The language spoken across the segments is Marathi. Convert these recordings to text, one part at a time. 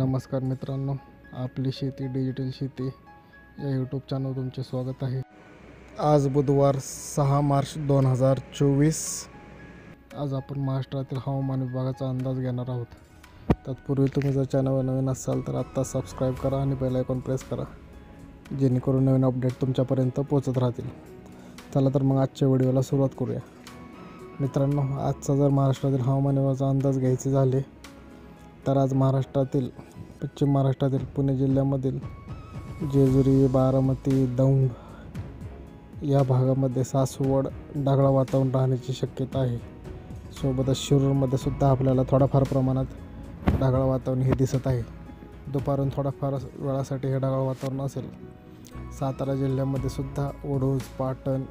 नमस्कार मित्रांनो, आपली शेती डिजिटल शेती या यूट्यूब चॅनल तुमचे स्वागत आहे। आज बुधवार 6 मार्च 2024। आज आपण महाराष्ट्रातील हवामान विभागाचा अंदाज घेणार आहोत। तत्पूर्वी तुम्ही जर चॅनलवर नवीन असाल तर आत्ता सबस्क्राईब करा आणि बेल आयकॉन प्रेस करा, जेणेकरून नवीन अपडेट तुमच्यापर्यंत पोहोचत राहतील। चला तर मग आजच्या व्हिडिओला सुरुवात करूया। मित्रांनो, आजचा जर महाराष्ट्रातील हवामान विभागाचा अंदाज घ्यायचे झाले तर आज महाराष्ट्रातील पश्चिम महाराष्ट्रातील पुणे जिल्ह्यामधील जेजुरी, बारामती, दौंड या भागामध्ये सासवड ढगाळ वातावरण राहण्याची शक्यता आहे। सोबतच शिरूरमध्ये सुद्धा आपल्याला थोडाफार प्रमाणात ढगाळ वातावरण हे दिसत आहे। दुपारून थोडाफार वेळासाठी हे ढगाळ वातावरण असेल। सातारा जिल्ह्यामध्ये सुद्धा ओढूज, पाटण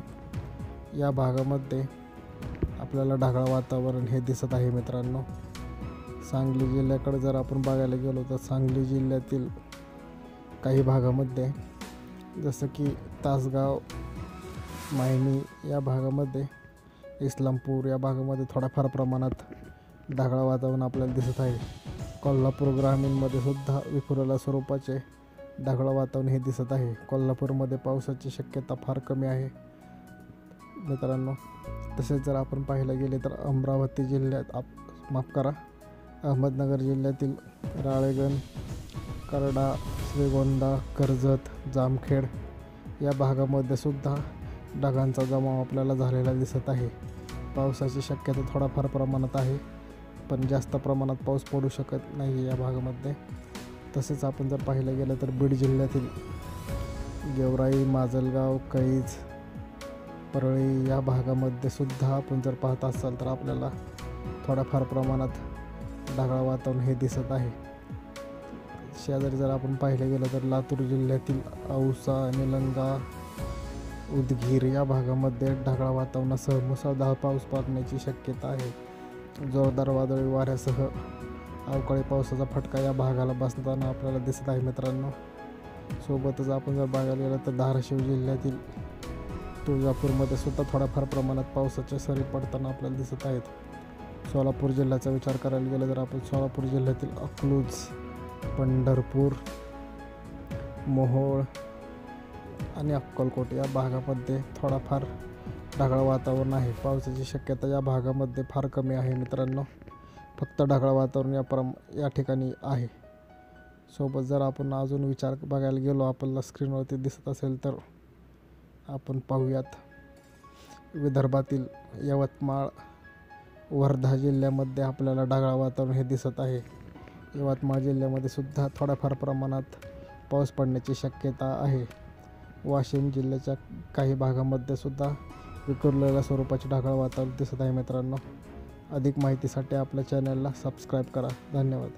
या भागामध्ये आपल्याला ढगाळ वातावरण हे दिसत आहे। मित्रांनो, सांगली जिल्ह्याकडे जर आपण बघायला गेलो तर सांगली जिल्ह्यातील काही भागामध्ये जसं की तासगाव, मायणी या भागामध्ये, इस्लामपूर या भागामध्ये थोड्याफार प्रमाणात ढगाळ वातावरण आपल्याला दिसत आहे। कोल्हापूर ग्रामीणमध्ये सुद्धा विखुरलेल्या स्वरूपाचे ढगाळ वातावरण हे दिसत आहे। कोल्हापूरमध्ये पावसाची शक्यता फार कमी आहे मित्रांनो। तसेच जर आपण पाहायला गेले तर अमरावती जिल्ह्यात अहमदनगर जिल्ह्यातील राळेगण, करडा, श्रीगोंदा, कर्जत, जामखेड या भागामध्ये सुद्धा ढगांचा जमाव आपल्याला झालेला दिसत आहे। पावसाची शक्यता थोडाफार प्रमाणात आहे, पण जास्त प्रमाणात पाऊस पडू शकत नाही या भागामध्ये। तसेच आपण जर पाहायला गेलं तर बीड जिल्ह्यातील गेवराई, माजलगाव, कैज, परळी या भागामध्ये सुद्धा आपण जर पाहत असाल तर आपल्याला थोड्याफार प्रमाणात ढगाळ वातावरण हे दिसत आहे। शेजारी जर आपण पाहिलं गेलं तर लातूर जिल्ह्यातील औसा, निलंगा, उदगीर या भागामध्ये ढगाळ वातावरणासह मुसळधार पाऊस पडण्याची शक्यता आहे। जोरदार वादळी वाऱ्यासह अवकाळी पावसाचा फटका या भागाला बसताना आपल्याला दिसत आहे मित्रांनो। सोबतच आपण जर बघायला गेलं तर धाराशिव जिल्ह्यातील तुळजापूरमध्ये सुद्धा थोड्याफार प्रमाणात पावसाच्या सरी पडताना आपल्याला दिसत आहेत। सोलापूर जिल्ह्याचा विचार करायला गेला तर आपण सोलापूर जिल्ह्यातील अकलूज, पंढरपूर, मोहोळ आणि अक्कलकोट या भागामध्ये थोडाफार ढगाळ वातावरण आहे। पावसाची शक्यता या भागामध्ये फार कमी आहे मित्रांनो। फक्त ढगाळ वातावरण या ठिकाणी आहे। सोबत जर आपण अजून विचार बघायला गेलो, आपल्याला स्क्रीनवरती दिसत असेल तर आपण पाहूयात। विदर्भातील यवतमाळ, वर्धा जिल्ह्यामध्ये आपल्याला ढगाळ वातावरण हे दिसत आहे। यवतमाळ जिल्ह्यामध्ये सुद्धा थोड्याफार प्रमाणात पाऊस पडण्याची शक्यता आहे। वाशिम जिल्ह्याच्या काही भागामध्ये सुद्धा विखुरलेल्या स्वरूपाचे ढगाळ वातावरण दिसत आहे मित्रांनो। अधिक माहितीसाठी आपल्या चॅनलला सबस्क्राईब करा। धन्यवाद।